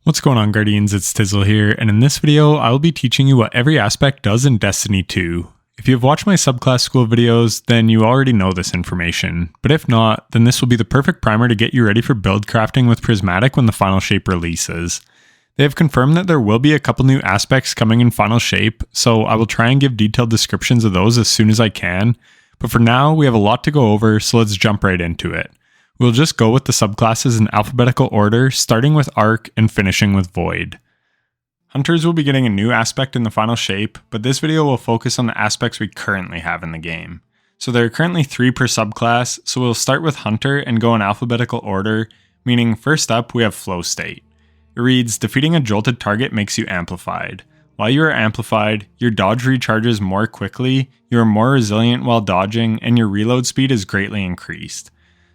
What's going on, Guardians? It's Tizzle here, and in this video, I will be teaching you what every aspect does in Destiny 2. If you have watched my subclass school videos, then you already know this information, but if not, then this will be the perfect primer to get you ready for build crafting with Prismatic when the final shape releases. They have confirmed that there will be a couple new aspects coming in final shape, so I will try and give detailed descriptions of those as soon as I can, but for now, we have a lot to go over, so let's jump right into it. We'll just go with the subclasses in alphabetical order, starting with Arc and finishing with Void. Hunters will be getting a new aspect in the final shape, but this video will focus on the aspects we currently have in the game. So there are currently 3 per subclass, so we'll start with Hunter and go in alphabetical order, meaning first up we have Flow State. It reads, defeating a jolted target makes you amplified. While you are amplified, your dodge recharges more quickly, you are more resilient while dodging, and your reload speed is greatly increased.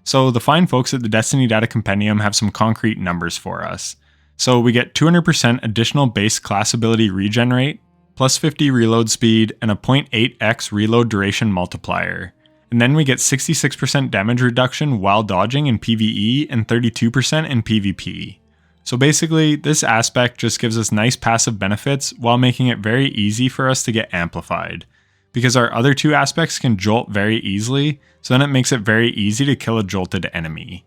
So the fine folks at the Destiny Data Compendium have some concrete numbers for us. So we get 200% additional base class ability regen rate, plus 50 reload speed, and a 0.8x reload duration multiplier. And then we get 66% damage reduction while dodging in PvE and 32% in PvP. So basically, this aspect just gives us nice passive benefits while making it very easy for us to get amplified. Because our other 2 aspects can jolt very easily, so then it makes it very easy to kill a jolted enemy.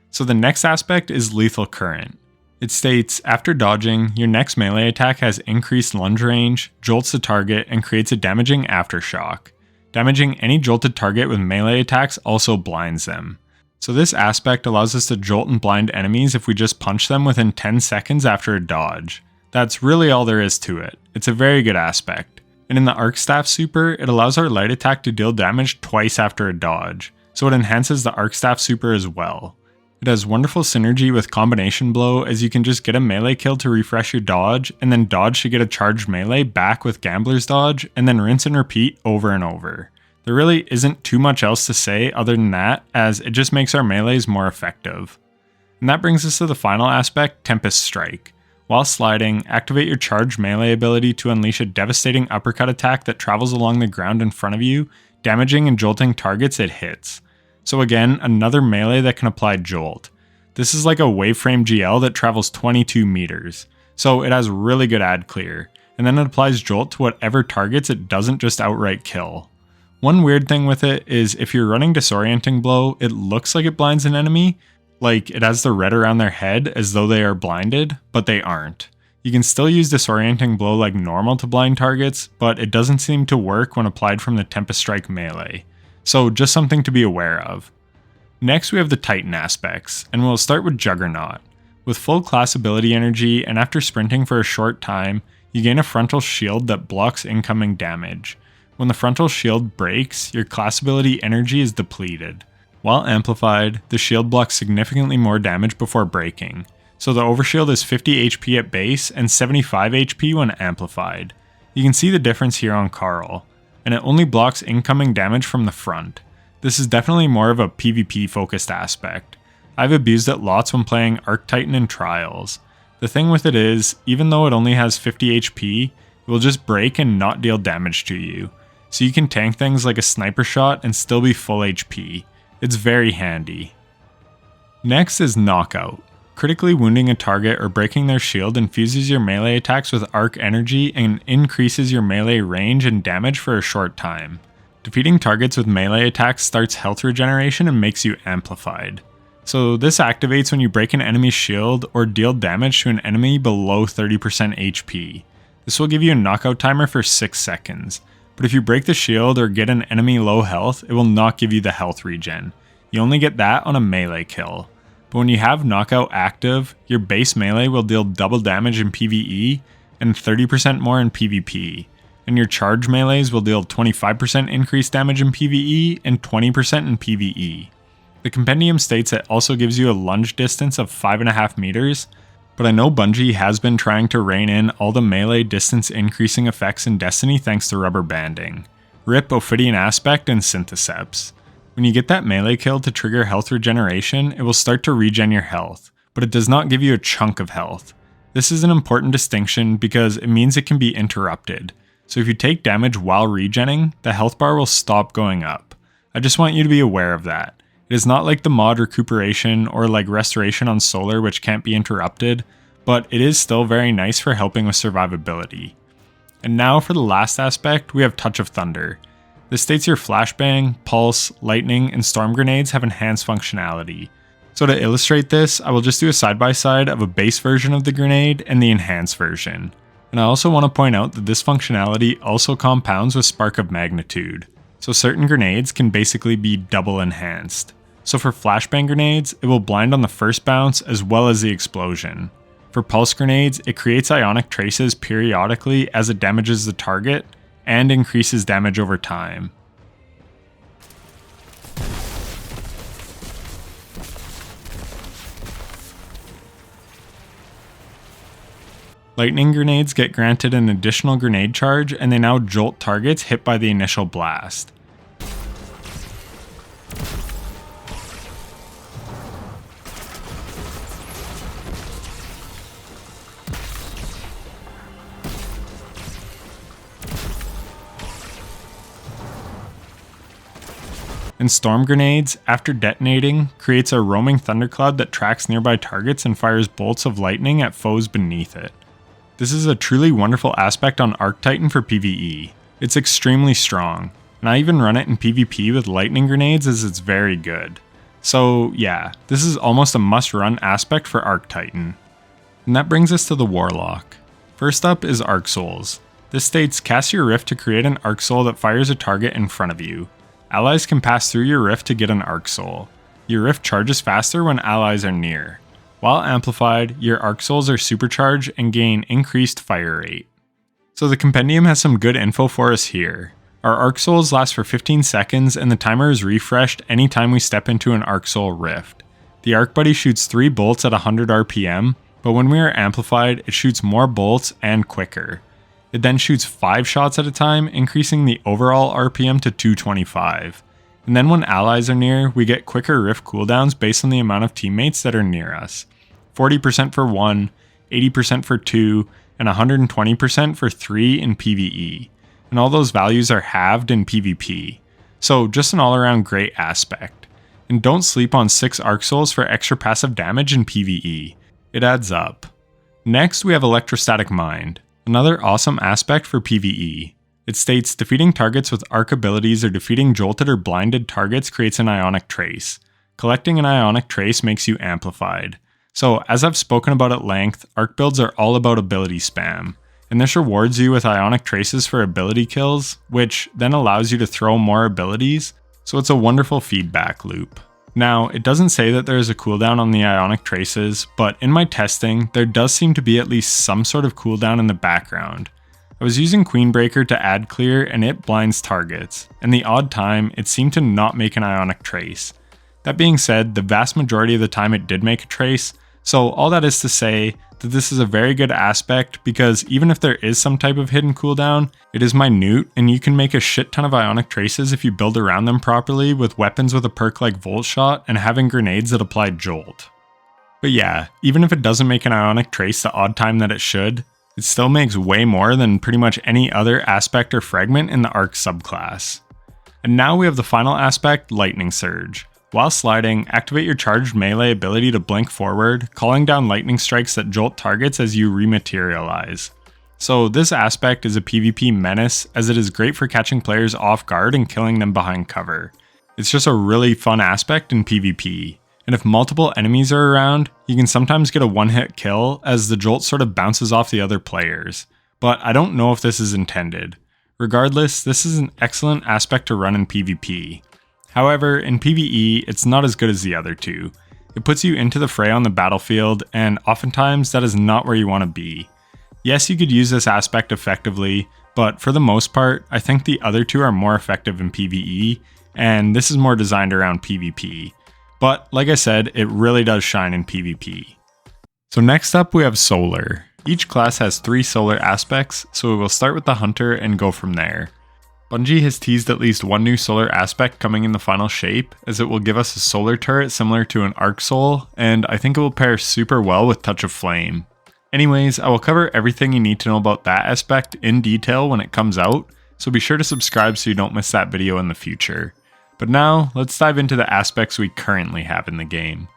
So the next aspect is Lethal Current. It states, after dodging, your next melee attack has increased lunge range, jolts the target, and creates a damaging aftershock. Damaging any jolted target with melee attacks also blinds them. So this aspect allows us to jolt and blind enemies if we just punch them within 10 seconds after a dodge. That's really all there is to it. It's a very good aspect. And in the Arc Staff super, it allows our light attack to deal damage twice after a dodge, so it enhances the Arc Staff super as well. It has wonderful synergy with Combination Blow, as you can just get a melee kill to refresh your dodge, and then dodge to get a charged melee back with Gambler's Dodge, and then rinse and repeat over and over. There really isn't too much else to say other than that, as it just makes our melees more effective. And that brings us to the final aspect, Tempest Strike. While sliding, activate your charged melee ability to unleash a devastating uppercut attack that travels along the ground in front of you, damaging and jolting targets it hits. So again, another melee that can apply jolt. This is like a waveframe GL that travels 22 meters, so it has really good ad clear, and then it applies jolt to whatever targets it doesn't just outright kill. One weird thing with it is if you're running Disorienting Blow, it looks like it blinds an enemy, like it has the red around their head as though they are blinded, but they aren't. You can still use Disorienting Blow like normal to blind targets, but it doesn't seem to work when applied from the Tempest Strike melee. So just something to be aware of. Next we have the Titan aspects, and we'll start with Juggernaut. With full class ability energy and after sprinting for a short time, you gain a frontal shield that blocks incoming damage. When the frontal shield breaks, your class ability energy is depleted. While amplified, the shield blocks significantly more damage before breaking, so the overshield is 50 HP at base and 75 HP when amplified. You can see the difference here on Carl, and it only blocks incoming damage from the front. This is definitely more of a PvP focused aspect. I've abused it lots when playing Arc Titan in Trials. The thing with it is, even though it only has 50 HP, it will just break and not deal damage to you, so you can tank things like a sniper shot and still be full HP. It's very handy. Next is Knockout. Critically wounding a target or breaking their shield infuses your melee attacks with arc energy and increases your melee range and damage for a short time. Defeating targets with melee attacks starts health regeneration and makes you amplified. So this activates when you break an enemy's shield or deal damage to an enemy below 30% HP. This will give you a knockout timer for 6 seconds. But if you break the shield or get an enemy low health, it will not give you the health regen. You only get that on a melee kill. But when you have knockout active, your base melee will deal double damage in PvE and 30% more in PvP. And your charge melees will deal 25% increased damage in PvE and 20% in PvE. The compendium states it also gives you a lunge distance of 5.5 meters, but I know Bungie has been trying to rein in all the melee distance increasing effects in Destiny thanks to rubber banding. RIP Ophidian Aspect and Syntheseps. When you get that melee kill to trigger health regeneration, it will start to regen your health, but it does not give you a chunk of health. This is an important distinction because it means it can be interrupted. So if you take damage while regenning, the health bar will stop going up. I just want you to be aware of that. It is not like the mod recuperation or like restoration on solar which can't be interrupted, but it is still very nice for helping with survivability. And now for the last aspect, we have Touch of Thunder. This states your flashbang, pulse, lightning, and storm grenades have enhanced functionality. So to illustrate this, I will just do a side-by-side of a base version of the grenade and the enhanced version. And I also want to point out that this functionality also compounds with Spark of Magnitude. So certain grenades can basically be double enhanced. So for flashbang grenades, it will blind on the first bounce as well as the explosion. For pulse grenades, it creates ionic traces periodically as it damages the target and increases damage over time. Lightning grenades get granted an additional grenade charge, and they now jolt targets hit by the initial blast. And storm grenades, after detonating, creates a roaming thundercloud that tracks nearby targets and fires bolts of lightning at foes beneath it. This is a truly wonderful aspect on Arctitan for PvE. It's extremely strong, and I even run it in PvP with lightning grenades as it's very good. So yeah, this is almost a must-run aspect for Arctitan. And that brings us to the Warlock. First up is Arc Souls. This states cast your rift to create an Arc Soul that fires a target in front of you. Allies can pass through your rift to get an Arc Soul. Your rift charges faster when allies are near. While amplified, your Arc Souls are supercharged and gain increased fire rate. So the compendium has some good info for us here. Our Arc Souls last for 15 seconds and the timer is refreshed anytime we step into an Arc Soul rift. The Arc Buddy shoots 3 bolts at 100 RPM, but when we are amplified, it shoots more bolts and quicker. It then shoots 5 shots at a time, increasing the overall RPM to 225. And then when allies are near, we get quicker rift cooldowns based on the amount of teammates that are near us. 40% for 1, 80% for 2, and 120% for 3 in PvE. And all those values are halved in PvP. So just an all-around great aspect. And don't sleep on 6 Arc Souls for extra passive damage in PvE. It adds up. Next, we have Electrostatic Mind. Another awesome aspect for PvE. It states defeating targets with arc abilities or defeating jolted or blinded targets creates an ionic trace. Collecting an ionic trace makes you amplified. So as I've spoken about at length, arc builds are all about ability spam. And this rewards you with ionic traces for ability kills, which then allows you to throw more abilities, so it's a wonderful feedback loop. Now, it doesn't say that there is a cooldown on the ionic traces, but in my testing, there does seem to be at least some sort of cooldown in the background. I was using Queenbreaker to add clear and it blinds targets, and the odd time, it seemed to not make an ionic trace. That being said, the vast majority of the time it did make a trace, so all that is to say that this is a very good aspect because even if there is some type of hidden cooldown, it is minute and you can make a shit ton of ionic traces if you build around them properly with weapons with a perk like Volt Shot and having grenades that apply Jolt. But yeah, even if it doesn't make an ionic trace the odd time that it should, it still makes way more than pretty much any other aspect or fragment in the Arc subclass. And now we have the final aspect, Lightning Surge. While sliding, activate your charged melee ability to blink forward, calling down lightning strikes that jolt targets as you rematerialize. So this aspect is a PvP menace as it is great for catching players off guard and killing them behind cover. It's just a really fun aspect in PvP. And if multiple enemies are around, you can sometimes get a one-hit kill as the jolt sort of bounces off the other players. But I don't know if this is intended. Regardless, this is an excellent aspect to run in PvP. However, in PvE, it's not as good as the other two. It puts you into the fray on the battlefield, and oftentimes that is not where you want to be. Yes, you could use this aspect effectively, but for the most part, I think the other two are more effective in PvE, and this is more designed around PvP. But like I said, it really does shine in PvP. So next up we have Solar. Each class has 3 solar aspects, so we will start with the Hunter and go from there. Bungie has teased at least one new solar aspect coming in the final shape, as it will give us a solar turret similar to an Arc Soul, and I think it will pair super well with Touch of Flame. Anyways, I will cover everything you need to know about that aspect in detail when it comes out, so be sure to subscribe so you don't miss that video in the future. But now, let's dive into the aspects we currently have in the game.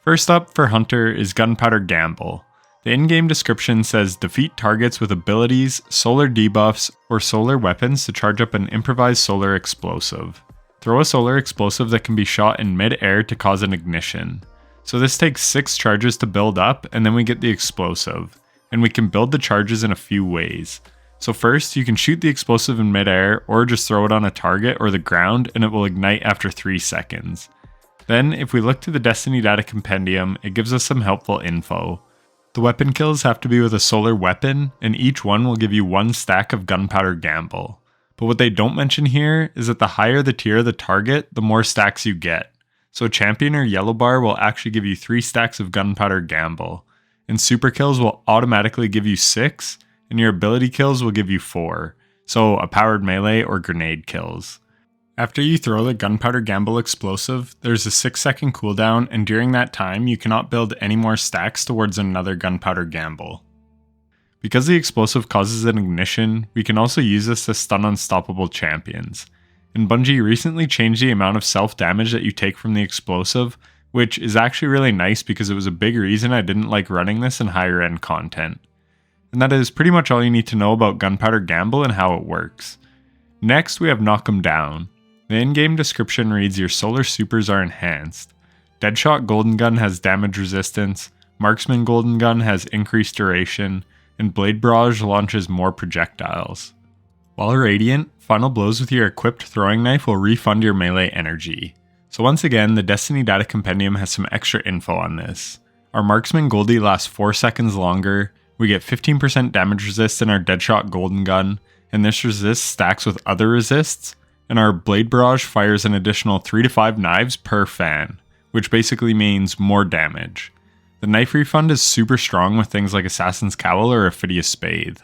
First up for Hunter is Gunpowder Gamble. The in-game description says defeat targets with abilities, solar debuffs, or solar weapons to charge up an improvised solar explosive. Throw a solar explosive that can be shot in mid-air to cause an ignition. So this takes 6 charges to build up, and then we get the explosive. And we can build the charges in a few ways. So first, you can shoot the explosive in mid-air, or just throw it on a target or the ground, and it will ignite after 3 seconds. Then, if we look to the Destiny Data Compendium, it gives us some helpful info. The weapon kills have to be with a solar weapon, and each one will give you 1 stack of gunpowder gamble. But what they don't mention here is that the higher the tier of the target, the more stacks you get. So a champion or yellow bar will actually give you 3 stacks of gunpowder gamble, and super kills will automatically give you 6, and your ability kills will give you 4, so a powered melee or grenade kills. After you throw the gunpowder gamble explosive, there's a 6-second cooldown, and during that time you cannot build any more stacks towards another gunpowder gamble. Because the explosive causes an ignition, we can also use this to stun unstoppable champions. And Bungie recently changed the amount of self-damage that you take from the explosive, which is actually really nice because it was a big reason I didn't like running this in higher end content. And that is pretty much all you need to know about gunpowder gamble and how it works. Next we have knock 'em down. The in-game description reads your solar supers are enhanced. Deadshot Golden Gun has damage resistance, Marksman Golden Gun has increased duration, and Blade Barrage launches more projectiles. While radiant, final blows with your equipped throwing knife will refund your melee energy. So once again, the Destiny Data Compendium has some extra info on this. Our Marksman Goldie lasts 4 seconds longer, we get 15% damage resist in our Deadshot Golden Gun, and this resist stacks with other resists, and our Blade Barrage fires an additional 3 to 5 knives per fan, which basically means more damage. The knife refund is super strong with things like Assassin's Cowl or Ophidius Spathe.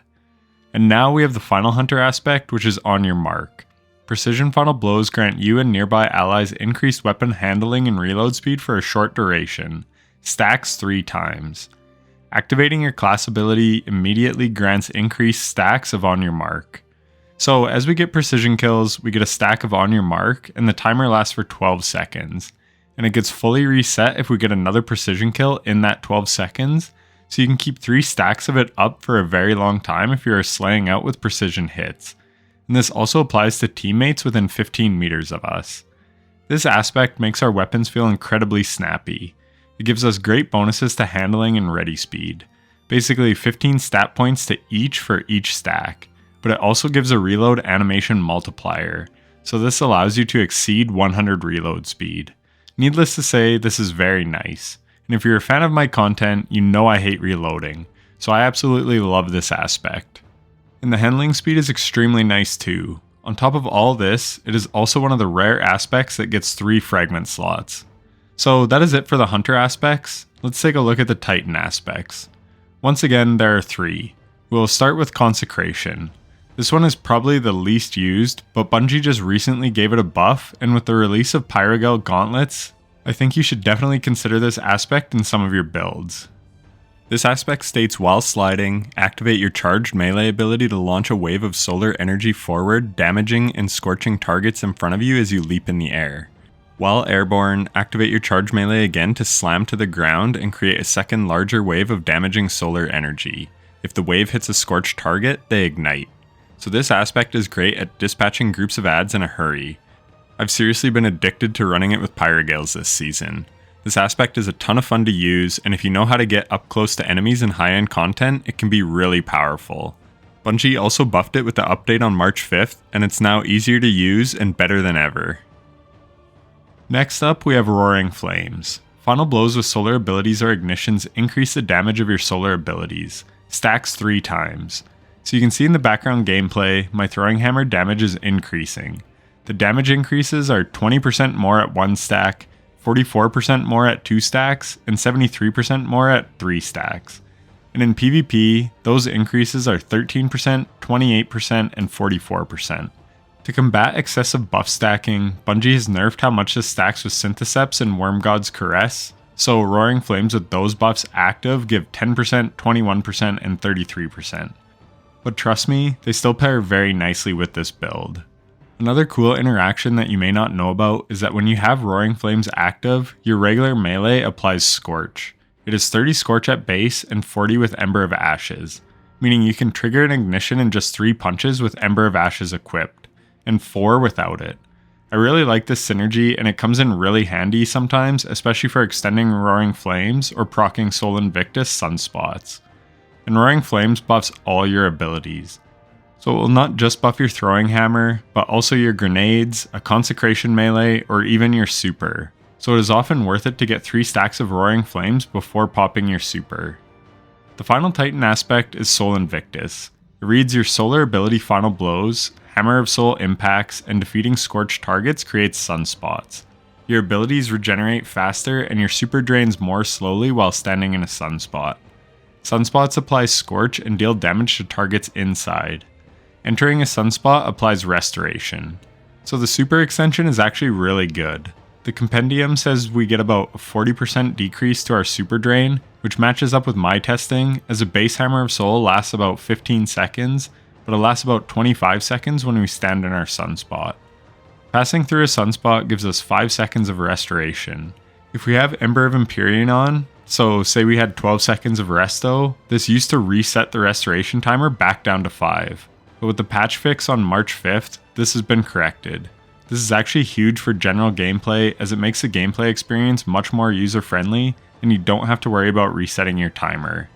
And now we have the Final Hunter aspect, which is on your mark. Precision final blows grant you and nearby allies increased weapon handling and reload speed for a short duration, stacks 3 times. Activating your class ability immediately grants increased stacks of on your mark. So as we get precision kills, we get a stack of on your mark, and the timer lasts for 12 seconds. And it gets fully reset if we get another precision kill in that 12 seconds, so you can keep 3 stacks of it up for a very long time if you are slaying out with precision hits. And this also applies to teammates within 15 meters of us. This aspect makes our weapons feel incredibly snappy. It gives us great bonuses to handling and ready speed, basically 15 stat points to each for each stack. But it also gives a reload animation multiplier, so this allows you to exceed 100 reload speed. Needless to say, this is very nice, and if you're a fan of my content, you know I hate reloading, so I absolutely love this aspect. And the handling speed is extremely nice too. On top of all this, it is also one of the rare aspects that gets 3 fragment slots. So that is it for the Hunter aspects. Let's take a look at the Titan aspects. Once again, there are 3. We'll start with Consecration. This one is probably the least used, but Bungie just recently gave it a buff, and with the release of Pyrogel Gauntlets, I think you should definitely consider this aspect in some of your builds. This aspect states while sliding, activate your charged melee ability to launch a wave of solar energy forward, damaging and scorching targets in front of you as you leap in the air. While airborne, activate your charged melee again to slam to the ground and create a second larger wave of damaging solar energy. If the wave hits a scorched target, they ignite. So this aspect is great at dispatching groups of adds in a hurry. I've seriously been addicted to running it with Pyrogales this season. This aspect is a ton of fun to use, and if you know how to get up close to enemies in high-end content, it can be really powerful. Bungie also buffed it with the update on March 5th, and it's now easier to use and better than ever. Next up, we have Roaring Flames. Final blows with solar abilities or ignitions increase the damage of your solar abilities, stacks 3 times. So you can see in the background gameplay, my throwing hammer damage is increasing. The damage increases are 20% more at 1 stack, 44% more at 2 stacks, and 73% more at 3 stacks. And in PvP, those increases are 13%, 28%, and 44%. To combat excessive buff stacking, Bungie has nerfed how much this stacks with Syntheseps and Wormgod's Caress, so Roaring Flames with those buffs active give 10%, 21%, and 33%. But trust me, they still pair very nicely with this build. Another cool interaction that you may not know about is that when you have Roaring Flames active, your regular melee applies Scorch. It is 30 Scorch at base and 40 with Ember of Ashes, meaning you can trigger an ignition in just 3 punches with Ember of Ashes equipped, and 4 without it. I really like this synergy, and it comes in really handy sometimes, especially for extending Roaring Flames or proccing Sol Invictus Sunspots. And Roaring Flames buffs all your abilities. So it will not just buff your throwing hammer, but also your grenades, a consecration melee, or even your super. So it is often worth it to get 3 stacks of Roaring Flames before popping your super. The final Titan aspect is Sol Invictus. It reads your solar ability Final Blows, Hammer of Soul impacts, and defeating scorched targets creates sunspots. Your abilities regenerate faster and your super drains more slowly while standing in a sunspot. Sunspots apply Scorch and deal damage to targets inside. Entering a sunspot applies Restoration. So the super extension is actually really good. The compendium says we get about a 40% decrease to our super drain, which matches up with my testing, as a base Hammer of Soul lasts about 15 seconds, but it lasts about 25 seconds when we stand in our sunspot. Passing through a sunspot gives us 5 seconds of restoration. If we have Ember of Empyrean on, so say we had 12 seconds of resto, this used to reset the restoration timer back down to 5. But with the patch fix on March 5th, this has been corrected. This is actually huge for general gameplay, as it makes the gameplay experience much more user-friendly, and you don't have to worry about resetting your timer.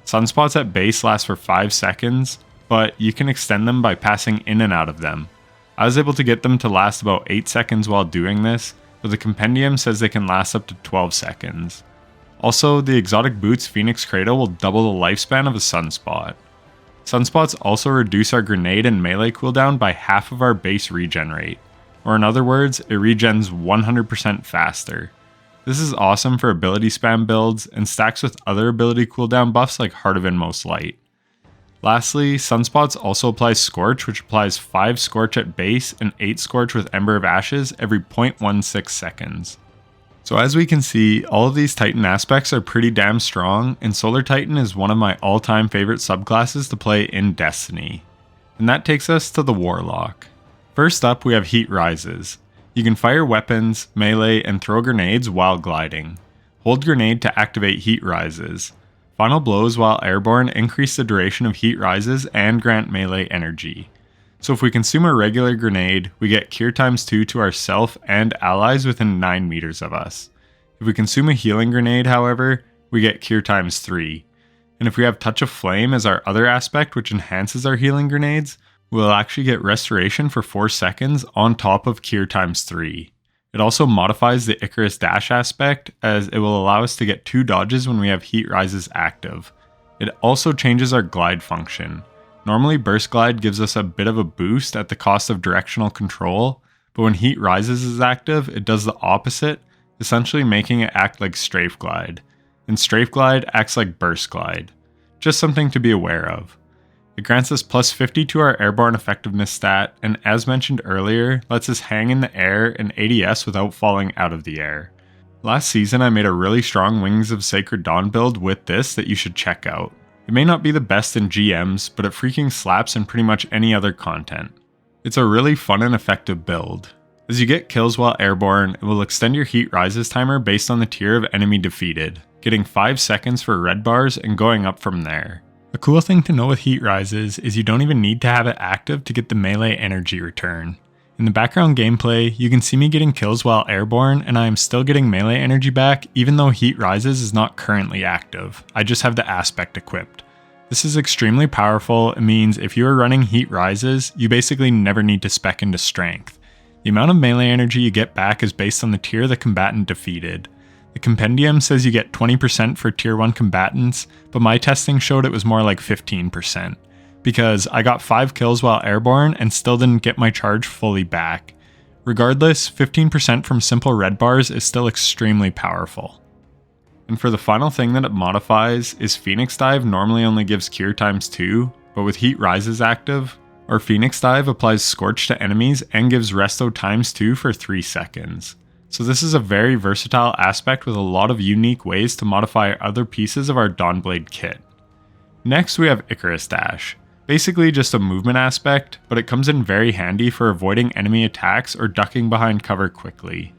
Sunspots at base last for 5 seconds, but you can extend them by passing in and out of them. I was able to get them to last about 8 seconds while doing this, but the compendium says they can last up to 12 seconds. Also, the exotic boots Phoenix Cradle will double the lifespan of a sunspot. Sunspots also reduce our grenade and melee cooldown by half of our base regen rate, or in other words, it regens 100% faster. This is awesome for ability spam builds and stacks with other ability cooldown buffs like Heart of Inmost Light. Lastly, Sunspots also applies Scorch, which applies 5 Scorch at base and 8 Scorch with Ember of Ashes every 0.16 seconds. So as we can see, all of these Titan aspects are pretty damn strong, and Solar Titan is one of my all-time favorite subclasses to play in Destiny. And that takes us to the Warlock. First up, we have Heat Rises. You can fire weapons, melee, and throw grenades while gliding. Hold grenade to activate Heat Rises. Final Blows while airborne increase the duration of Heat Rises and grant melee energy. So if we consume a regular grenade, we get Cure ×2 to ourself and allies within 9 meters of us. If we consume a healing grenade, however, we get Cure ×3. And if we have Touch of Flame as our other aspect, which enhances our healing grenades, we'll actually get Restoration for 4 seconds on top of Cure ×3. It also modifies the Icarus Dash aspect, as it will allow us to get 2 dodges when we have Heat Rises active. It also changes our glide function. Normally Burst Glide gives us a bit of a boost at the cost of directional control, but when Heat Rises is active, it does the opposite, essentially making it act like Strafe Glide. And Strafe Glide acts like Burst Glide. Just something to be aware of. It grants us plus 50 to our airborne effectiveness stat, and as mentioned earlier, lets us hang in the air and ADS without falling out of the air. Last season I made a really strong Wings of Sacred Dawn build with this that you should check out. It may not be the best in GMs, but it freaking slaps in pretty much any other content. It's a really fun and effective build. As you get kills while airborne, it will extend your Heat Rises timer based on the tier of enemy defeated, getting 5 seconds for red bars and going up from there. A cool thing to know with Heat Rises is you don't even need to have it active to get the melee energy return. In the background gameplay, you can see me getting kills while airborne, and I am still getting melee energy back even though Heat Rises is not currently active. I just have the aspect equipped. This is extremely powerful. It means if you are running Heat Rises, you basically never need to spec into Strength. The amount of melee energy you get back is based on the tier the combatant defeated. The compendium says you get 20% for tier 1 combatants, but my testing showed it was more like 15%, because I got 5 kills while airborne and still didn't get my charge fully back. Regardless, 15% from simple red bars is still extremely powerful. And for the final thing that it modifies is Phoenix Dive normally only gives Cure ×2, but with Heat Rises active, our Phoenix Dive applies Scorch to enemies and gives Resto ×2 for 3 seconds. So this is a very versatile aspect with a lot of unique ways to modify other pieces of our Dawnblade kit. Next we have Icarus Dash. Basically just a movement aspect, but it comes in very handy for avoiding enemy attacks or ducking behind cover quickly.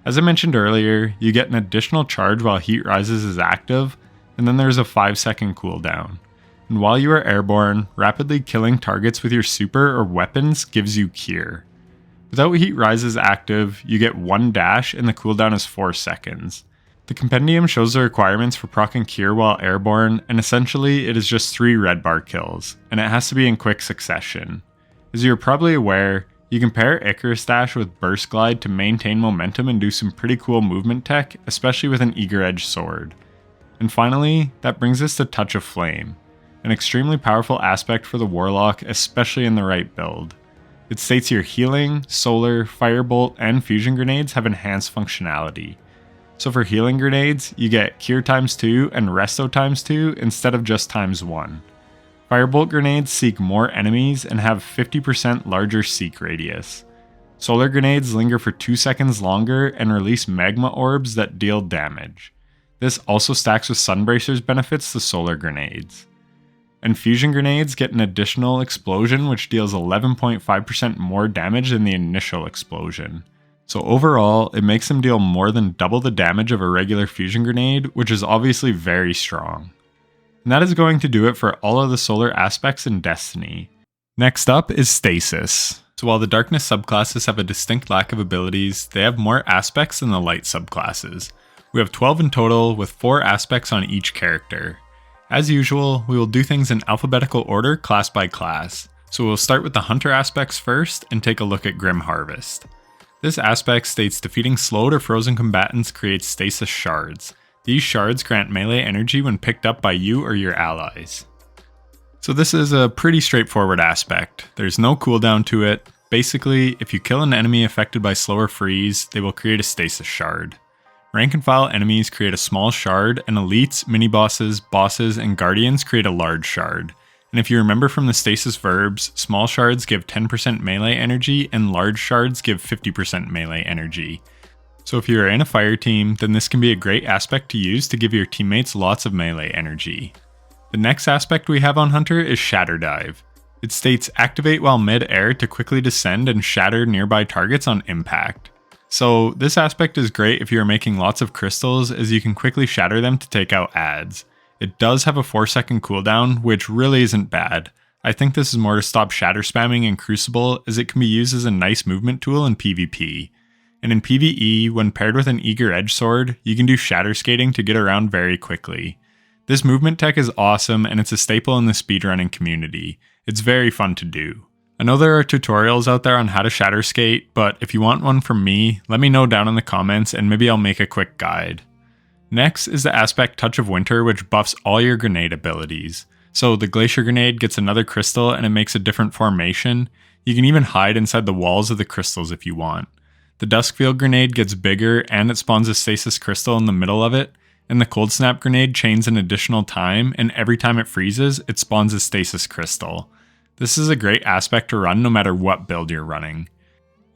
As I mentioned earlier, you get an additional charge while Heat Rises is active, and then there's a 5-second cooldown. And while you are airborne, rapidly killing targets with your super or weapons gives you Cure. Without Heat Rises active, you get 1 dash and the cooldown is 4 seconds. The compendium shows the requirements for proccing Cure while airborne, and essentially it is just 3 red bar kills, and it has to be in quick succession. As you're probably aware, you can pair Icarus Dash with Burst Glide to maintain momentum and do some pretty cool movement tech, especially with an Eager Edge sword. And finally, that brings us to Touch of Flame, an extremely powerful aspect for the Warlock, especially in the right build. It states your healing, solar, firebolt, and fusion grenades have enhanced functionality. So for healing grenades, you get Cure ×2 and Resto ×2 instead of just ×1. Firebolt grenades seek more enemies and have 50% larger seek radius. Solar grenades linger for 2 seconds longer and release magma orbs that deal damage. This also stacks with Sunbracer's benefits to solar grenades. And fusion grenades get an additional explosion which deals 11.5% more damage than the initial explosion. So overall, it makes them deal more than double the damage of a regular fusion grenade, which is obviously very strong. And that is going to do it for all of the solar aspects in Destiny. Next up is Stasis. So while the Darkness subclasses have a distinct lack of abilities, they have more aspects than the Light subclasses. We have 12 in total, with 4 aspects on each character. As usual, we will do things in alphabetical order, class by class. So we'll start with the Hunter aspects first and take a look at Grim Harvest. This aspect states defeating slowed or frozen combatants creates stasis shards. These shards grant melee energy when picked up by you or your allies. So this is a pretty straightforward aspect. There's no cooldown to it. Basically, if you kill an enemy affected by slow or freeze, they will create a stasis shard. Rank and file enemies create a small shard, and elites, mini-bosses, bosses, and guardians create a large shard. And if you remember from the stasis verbs, small shards give 10% melee energy, and large shards give 50% melee energy. So if you are in a fire team, then this can be a great aspect to use to give your teammates lots of melee energy. The next aspect we have on Hunter is Shatter Dive. It states activate while mid-air to quickly descend and shatter nearby targets on impact. So this aspect is great if you are making lots of crystals, as you can quickly shatter them to take out adds. It does have a 4-second cooldown, which really isn't bad. I think this is more to stop shatter spamming in Crucible, as it can be used as a nice movement tool in PvP. And in PvE, when paired with an Eager Edge sword, you can do shatter skating to get around very quickly. This movement tech is awesome, and it's a staple in the speedrunning community. It's very fun to do. I know there are tutorials out there on how to shatter skate, but if you want one from me, let me know down in the comments and maybe I'll make a quick guide. Next is the aspect Touch of Winter, which buffs all your grenade abilities. So the Glacier Grenade gets another crystal and it makes a different formation. You can even hide inside the walls of the crystals if you want. The Duskfield Grenade gets bigger and it spawns a stasis crystal in the middle of it, and the Cold Snap Grenade chains an additional time, and every time it freezes, it spawns a stasis crystal. This is a great aspect to run no matter what build you're running.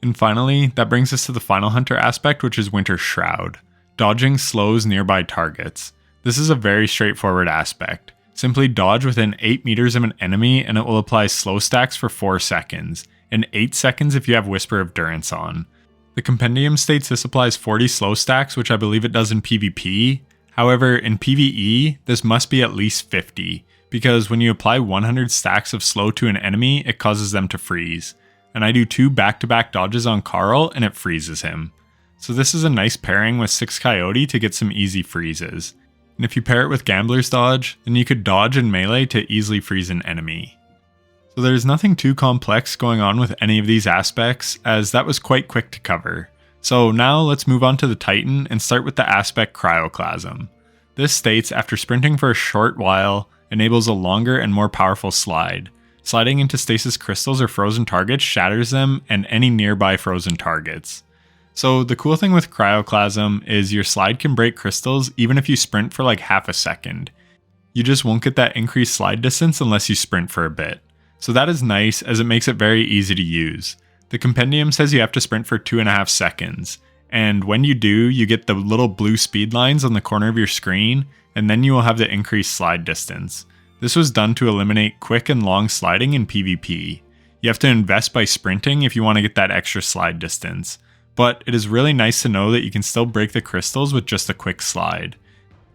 And finally, that brings us to the final Hunter aspect, which is Winter Shroud. Dodging slows nearby targets. This is a very straightforward aspect. Simply dodge within 8 meters of an enemy and it will apply slow stacks for 4 seconds, and 8 seconds if you have Whisper of Durance on. The compendium states this applies 40 slow stacks, which I believe it does in PvP. However, in PvE, this must be at least 50, because when you apply 100 stacks of slow to an enemy, it causes them to freeze. And I do 2 back-to-back dodges on Carl and it freezes him. So this is a nice pairing with 6 Coyote to get some easy freezes. And if you pair it with Gambler's Dodge, then you could dodge and melee to easily freeze an enemy. So there's nothing too complex going on with any of these aspects, as that was quite quick to cover. So now let's move on to the Titan and start with the aspect Cryoclasm. This states after sprinting for a short while, enables a longer and more powerful slide. Sliding into stasis crystals or frozen targets shatters them and any nearby frozen targets. So the cool thing with Cryoclasm is your slide can break crystals even if you sprint for like half a second. You just won't get that increased slide distance unless you sprint for a bit. So that is nice, as it makes it very easy to use. The compendium says you have to sprint for 2.5 seconds, and when you do, you get the little blue speed lines on the corner of your screen, and then you will have the increased slide distance. This was done to eliminate quick and long sliding in PvP. You have to invest by sprinting if you want to get that extra slide distance. but it is really nice to know that you can still break the crystals with just a quick slide.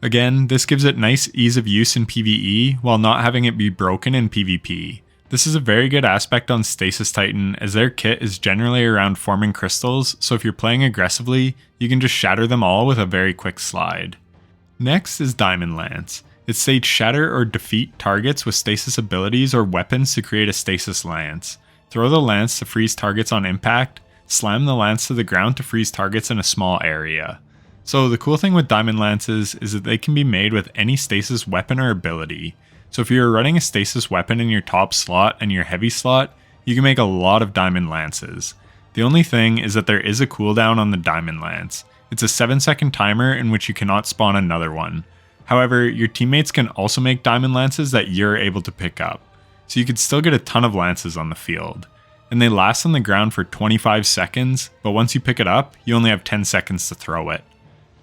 Again, this gives it nice ease of use in PvE while not having it be broken in PvP. This is a very good aspect on Stasis Titan, as their kit is generally around forming crystals, so if you're playing aggressively, you can just shatter them all with a very quick slide. Next is Diamond Lance. It states shatter or defeat targets with stasis abilities or weapons to create a stasis lance. Throw the lance to freeze targets on impact, slam the lance to the ground to freeze targets in a small area. So the cool thing with Diamond Lances is that they can be made with any stasis weapon or ability. So if you're running a stasis weapon in your top slot and your heavy slot, you can make a lot of Diamond Lances. The only thing is that there is a cooldown on the Diamond Lance. It's a 7-second timer in which you cannot spawn another one. However, your teammates can also make Diamond Lances that you're able to pick up. So you could still get a ton of lances on the field. And they last on the ground for 25 seconds, but once you pick it up, you only have 10 seconds to throw it.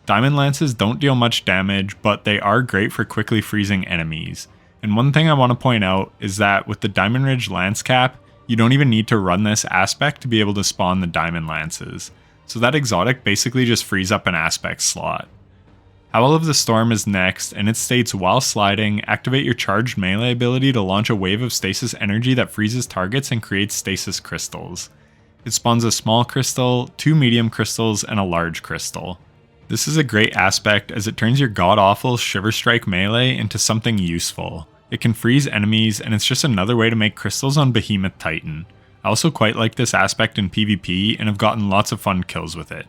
Diamond Lances don't deal much damage, but they are great for quickly freezing enemies. And one thing I want to point out is that with the Diamond Ridge Lance Cap, you don't even need to run this aspect to be able to spawn the Diamond Lances. So that exotic basically just frees up an aspect slot. Howl of the Storm is next, and it states while sliding, activate your charged melee ability to launch a wave of stasis energy that freezes targets and creates stasis crystals. It spawns a small crystal, 2 medium crystals, and a large crystal. This is a great aspect as it turns your god-awful Shiver Strike melee into something useful. It can freeze enemies, and it's just another way to make crystals on Behemoth Titan. I also quite like this aspect in PvP and have gotten lots of fun kills with it.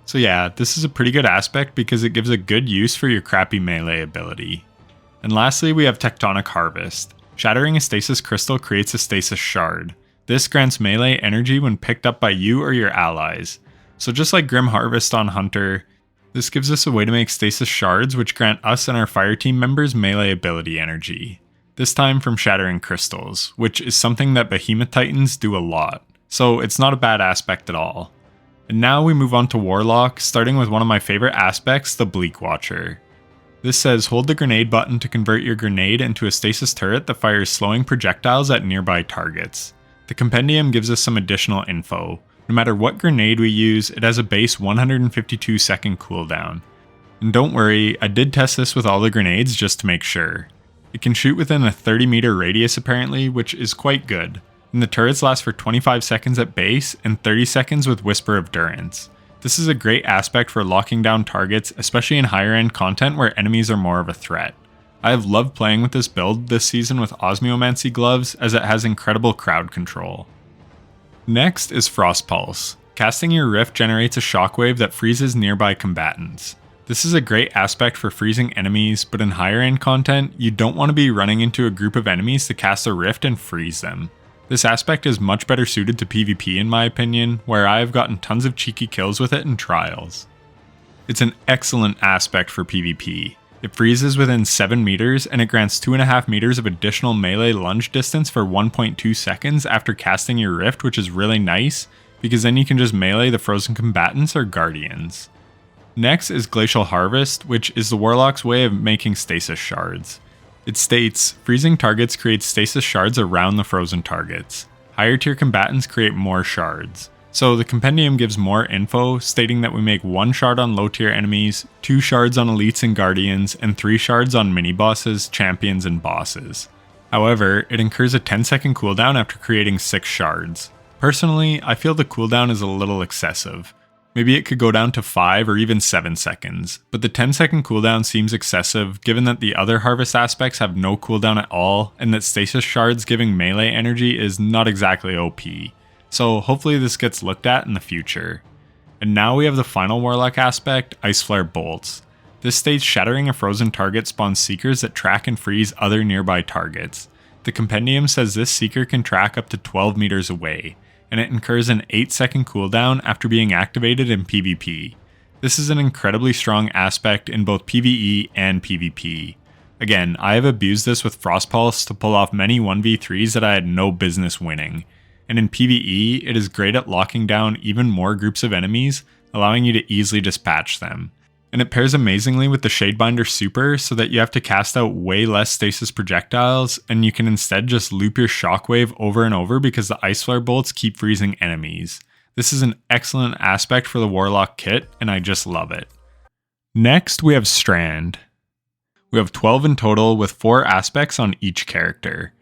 So yeah, this is a pretty good aspect because it gives a good use for your crappy melee ability. And lastly, we have Tectonic Harvest. Shattering a stasis crystal creates a stasis shard. This grants melee energy when picked up by you or your allies. So just like Grim Harvest on Hunter, this gives us a way to make stasis shards which grant us and our fire team members melee ability energy. This time from shattering crystals, which is something that Behemoth Titans do a lot. So it's not a bad aspect at all. And now we move on to Warlock, starting with one of my favorite aspects, the Bleak Watcher. This says hold the grenade button to convert your grenade into a stasis turret that fires slowing projectiles at nearby targets. The compendium gives us some additional info. No matter what grenade we use, it has a base 152 second cooldown. And don't worry, I did test this with all the grenades just to make sure. It can shoot within a 30 meter radius apparently, which is quite good. And the turrets last for 25 seconds at base and 30 seconds with Whisper of Durance. This is a great aspect for locking down targets, especially in higher end content where enemies are more of a threat. I have loved playing with this build this season with Osmiomancy gloves as it has incredible crowd control. Next is Frost Pulse. Casting your Rift generates a shockwave that freezes nearby combatants. This is a great aspect for freezing enemies, but in higher end content, you don't want to be running into a group of enemies to cast a Rift and freeze them. This aspect is much better suited to PvP in my opinion, where I have gotten tons of cheeky kills with it in trials. It's an excellent aspect for PvP. It freezes within 7 meters and it grants 2.5 meters of additional melee lunge distance for 1.2 seconds after casting your Rift, which is really nice because then you can just melee the frozen combatants or guardians. Next is Glacial Harvest, which is the Warlock's way of making stasis shards. It states, freezing targets create stasis shards around the frozen targets. Higher tier combatants create more shards. So the compendium gives more info, stating that we make 1 shard on low tier enemies, 2 shards on elites and guardians, and 3 shards on mini bosses, champions, and bosses. However, it incurs a 10-second cooldown after creating 6 shards. Personally, I feel the cooldown is a little excessive. Maybe it could go down to 5 or even 7 seconds, but the 10-second cooldown seems excessive given that the other harvest aspects have no cooldown at all and that stasis shards giving melee energy is not exactly OP. So hopefully this gets looked at in the future. And now we have the final Warlock aspect, Ice Flare Bolts. This states shattering a frozen target spawns seekers that track and freeze other nearby targets. The compendium says this seeker can track up to 12 meters away, and it incurs an 8-second cooldown after being activated in PvP. This is an incredibly strong aspect in both PvE and PvP. Again, I have abused this with Frost Pulse to pull off many 1v3s that I had no business winning. And in PvE, it is great at locking down even more groups of enemies, allowing you to easily dispatch them. And it pairs amazingly with the Shadebinder Super so that you have to cast out way less stasis projectiles, and you can instead just loop your shockwave over and over because the Ice Flare bolts keep freezing enemies. This is an excellent aspect for the Warlock kit, and I just love it. Next, we have Strand. We have 12 in total with 4 aspects on each character.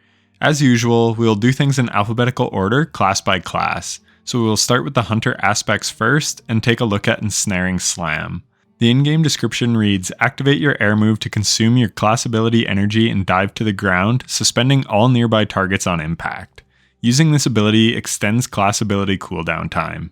As usual, we will do things in alphabetical order, class by class. So we will start with the Hunter aspects first and take a look at Ensnaring Slam. The in-game description reads, activate your air move to consume your class ability energy and dive to the ground, suspending all nearby targets on impact. Using this ability extends class ability cooldown time.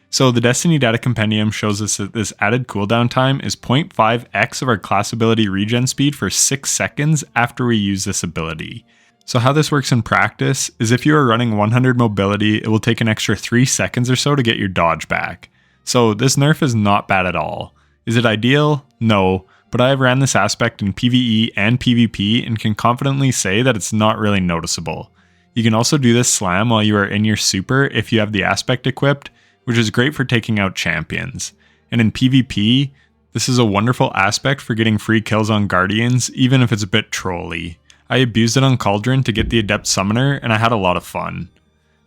So the Destiny Data Compendium shows us that this added cooldown time is 0.5x of our class ability regen speed for 6 seconds after we use this ability. So how this works in practice is if you are running 100 mobility, it will take an extra 3 seconds or so to get your dodge back. So this nerf is not bad at all. Is it ideal? No, but I have ran this aspect in PvE and PvP and can confidently say that it's not really noticeable. You can also do this slam while you are in your super if you have the aspect equipped, which is great for taking out champions. And in PvP, this is a wonderful aspect for getting free kills on guardians, even if it's a bit trolly. I abused it on Cauldron to get the Adept Summoner, and I had a lot of fun.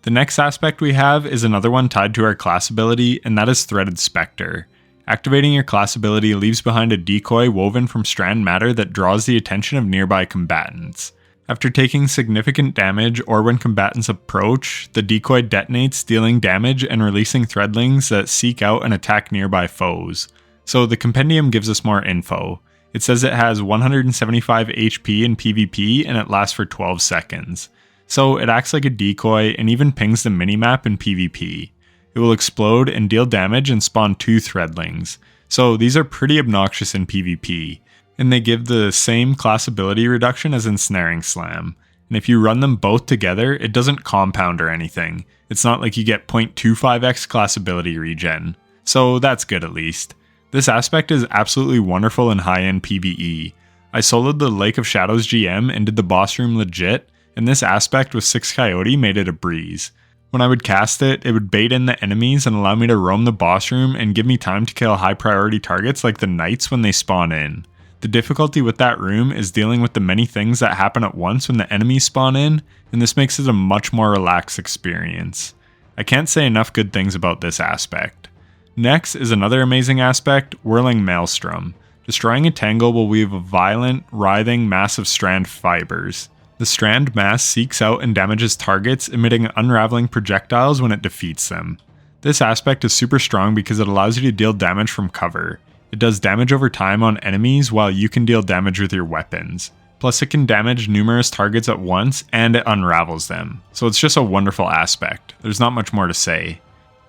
The next aspect we have is another one tied to our class ability, and that is Threaded Spectre. Activating your class ability leaves behind a decoy woven from Strand matter that draws the attention of nearby combatants. After taking significant damage or when combatants approach, the decoy detonates, dealing damage and releasing threadlings that seek out and attack nearby foes. So the compendium gives us more info. It says it has 175 HP in PvP and it lasts for 12 seconds. So it acts like a decoy and even pings the minimap in PvP. It will explode and deal damage and spawn 2 threadlings. So these are pretty obnoxious in PvP. And they give the same class ability reduction as Ensnaring Slam. And if you run them both together, it doesn't compound or anything. It's not like you get 0.25x class ability regen. So that's good at least. This aspect is absolutely wonderful in high-end PvE. I soloed the Lake of Shadows GM and did the boss room legit, and this aspect with 6 Coyote made it a breeze. When I would cast it, it would bait in the enemies and allow me to roam the boss room and give me time to kill high priority targets like the knights when they spawn in. The difficulty with that room is dealing with the many things that happen at once when the enemies spawn in, and this makes it a much more relaxed experience. I can't say enough good things about this aspect. Next is another amazing aspect, Whirling Maelstrom. Destroying a tangle will weave a violent, writhing mass of strand fibers. The strand mass seeks out and damages targets, emitting unraveling projectiles when it defeats them. This aspect is super strong because it allows you to deal damage from cover. It does damage over time on enemies while you can deal damage with your weapons. Plus it can damage numerous targets at once and it unravels them. So it's just a wonderful aspect. There's not much more to say.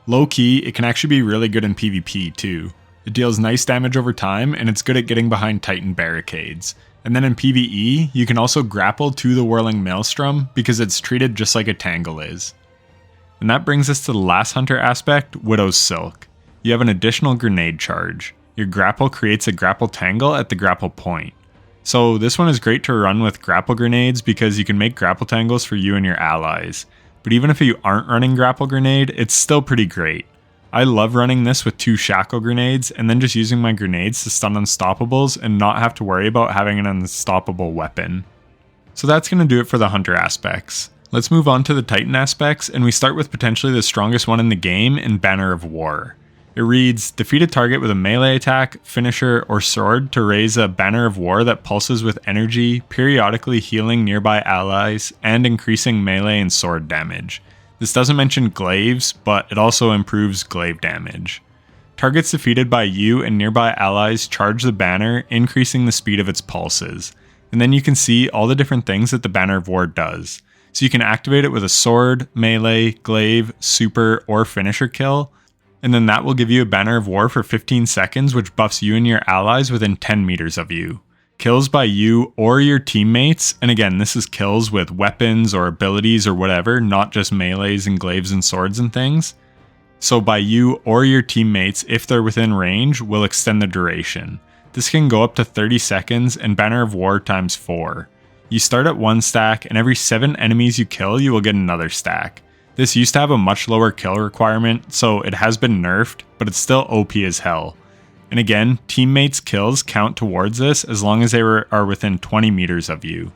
Low key, it can actually be really good in PvP too. It deals nice damage over time and it's good at getting behind Titan barricades. And then in PvE, you can also grapple to the Whirling Maelstrom because it's treated just like a tangle is. And that brings us to the last Hunter aspect, Widow's Silk. You have an additional grenade charge. Your grapple creates a grapple tangle at the grapple point. So this one is great to run with grapple grenades because you can make grapple tangles for you and your allies. But even if you aren't running grapple grenade, it's still pretty great. I love running this with 2 shackle grenades and then just using my grenades to stun unstoppables and not have to worry about having an unstoppable weapon. So that's going to do it for the Hunter aspects. Let's move on to the Titan aspects, and we start with potentially the strongest one in the game in Banner of War. It reads, defeat a target with a melee attack, finisher, or sword to raise a Banner of War that pulses with energy, periodically healing nearby allies, and increasing melee and sword damage. This doesn't mention glaives, but it also improves glaive damage. Targets defeated by you and nearby allies charge the banner, increasing the speed of its pulses. And then you can see all the different things that the Banner of War does. So you can activate it with a sword, melee, glaive, super, or finisher kill. And then that will give you a Banner of War for 15 seconds, which buffs you and your allies within 10 meters of you. Kills by you or your teammates, and again, this is kills with weapons or abilities or whatever, not just melees and glaives and swords and things. So by you or your teammates, if they're within range, will extend the duration. This can go up to 30 seconds and Banner of War times 4. You start at 1 stack, and every 7 enemies you kill, you will get another stack. This used to have a much lower kill requirement, so it has been nerfed, but it's still OP as hell. And again, teammates' kills count towards this as long as they are within 20 meters of you.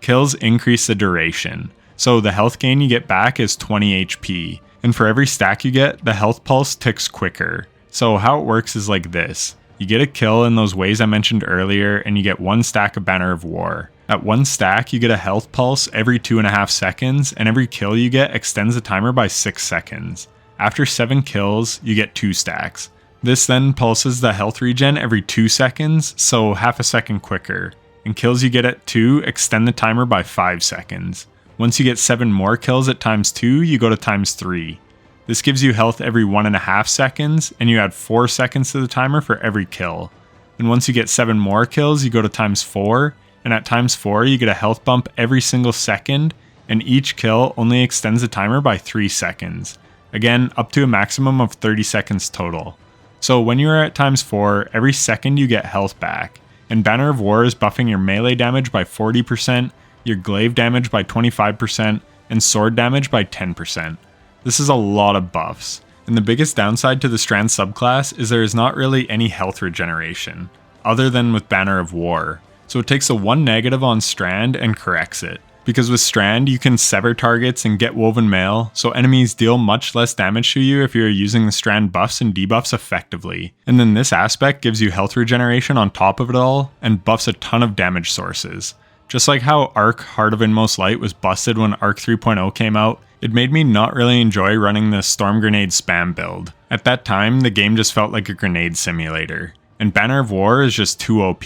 Kills increase the duration, so the health gain you get back is 20 HP, And for every stack you get, the health pulse ticks quicker. So how it works is like this. You get a kill in those ways I mentioned earlier, and you get 1 stack of Banner of War. At 1 stack, you get a health pulse every 2.5 seconds, and every kill you get extends the timer by 6 seconds. After 7 kills, you get 2 stacks. This then pulses the health regen every 2 seconds, so half a second quicker. And kills you get at 2 extend the timer by 5 seconds. Once you get 7 more kills at times 2, you go to times 3. This gives you health every 1.5 seconds, and you add 4 seconds to the timer for every kill. And once you get 7 more kills, you go to times 4, and at times 4 you get a health bump every single second, and each kill only extends the timer by 3 seconds. Again, up to a maximum of 30 seconds total. So when you are at times 4, every second you get health back, and Banner of War is buffing your melee damage by 40%, your glaive damage by 25%, and sword damage by 10%. This is a lot of buffs, and the biggest downside to the Strand subclass is there is not really any health regeneration, other than with Banner of War, so it takes a 1 negative on Strand and corrects it. Because with Strand, you can sever targets and get woven mail, so enemies deal much less damage to you if you're using the Strand buffs and debuffs effectively. And then this aspect gives you health regeneration on top of it all, and buffs a ton of damage sources. Just like how Arc Heart of Inmost Light was busted when Arc 3.0 came out, it made me not really enjoy running the Storm Grenade spam build. At that time, the game just felt like a grenade simulator. And Banner of War is just too OP.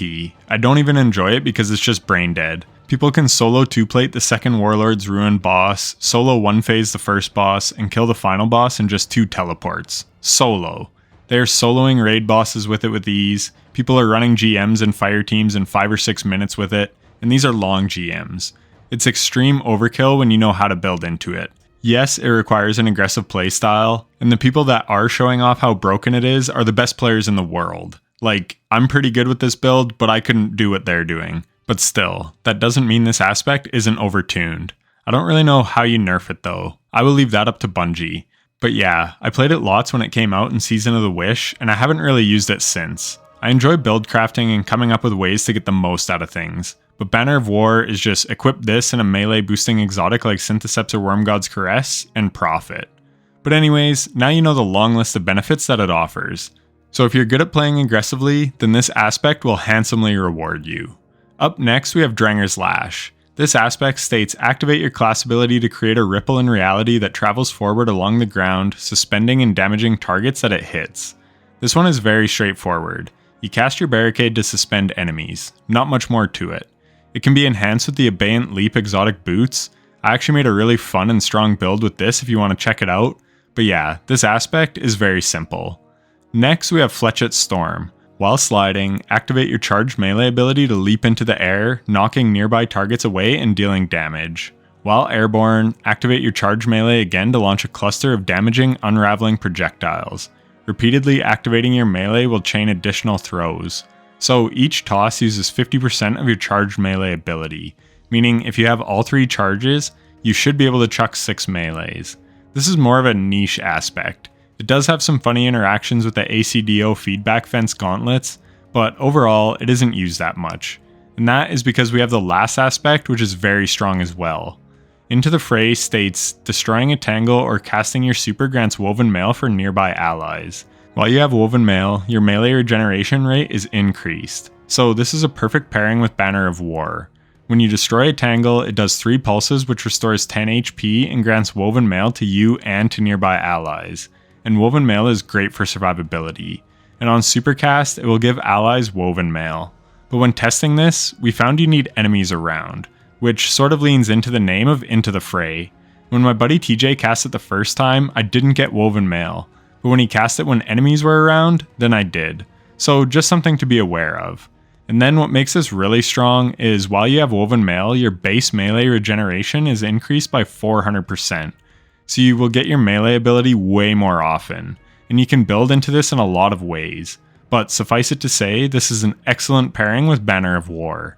I don't even enjoy it because it's just brain dead. People can solo 2-plate the second Warlord's Ruin boss, solo 1-phase the first boss, and kill the final boss in just 2 teleports. Solo. They are soloing raid bosses with it with ease, people are running GMs and fire teams in 5 or 6 minutes with it, and these are long GMs. It's extreme overkill when you know how to build into it. Yes, it requires an aggressive playstyle, and the people that are showing off how broken it is are the best players in the world. Like, I'm pretty good with this build, but I couldn't do what they're doing. But still, that doesn't mean this aspect isn't overtuned. I don't really know how you nerf it though. I will leave that up to Bungie. But yeah, I played it lots when it came out in Season of the Wish, and I haven't really used it since. I enjoy build crafting and coming up with ways to get the most out of things. But Banner of War is just equip this and a melee boosting exotic like Syntheseps or Wormgod's Caress, and profit. But anyways, now you know the long list of benefits that it offers. So if you're good at playing aggressively, then this aspect will handsomely reward you. Up next, we have Dranger's Lash. This aspect states activate your class ability to create a ripple in reality that travels forward along the ground, suspending and damaging targets that it hits. This one is very straightforward. You cast your barricade to suspend enemies, not much more to it. It can be enhanced with the Abeyant Leap exotic boots. I actually made a really fun and strong build with this if you want to check it out. But yeah, this aspect is very simple. Next, we have Fletchet Storm. While sliding, activate your charged melee ability to leap into the air, knocking nearby targets away and dealing damage. While airborne, activate your charged melee again to launch a cluster of damaging, unraveling projectiles. Repeatedly activating your melee will chain additional throws. So each toss uses 50% of your charged melee ability, meaning if you have all 3 charges, you should be able to chuck 6 melees. This is more of a niche aspect. It does have some funny interactions with the ACDO feedback fence gauntlets, but overall it isn't used that much. And that is because we have the last aspect, which is very strong as well. Into the Fray states, destroying a tangle or casting your super grants woven mail for nearby allies. While you have woven mail, your melee regeneration rate is increased. So this is a perfect pairing with Banner of War. When you destroy a tangle, it does 3 pulses which restores 10 HP and grants woven mail to you and to nearby allies. And woven mail is great for survivability. And on Supercast, it will give allies woven mail. But when testing this, we found you need enemies around, which sort of leans into the name of Into the Fray. When my buddy TJ cast it the first time, I didn't get woven mail, but when he cast it when enemies were around, then I did. So just something to be aware of. And then what makes this really strong is while you have woven mail, your base melee regeneration is increased by 400%. So you will get your melee ability way more often, and you can build into this in a lot of ways. But suffice it to say, this is an excellent pairing with Banner of War.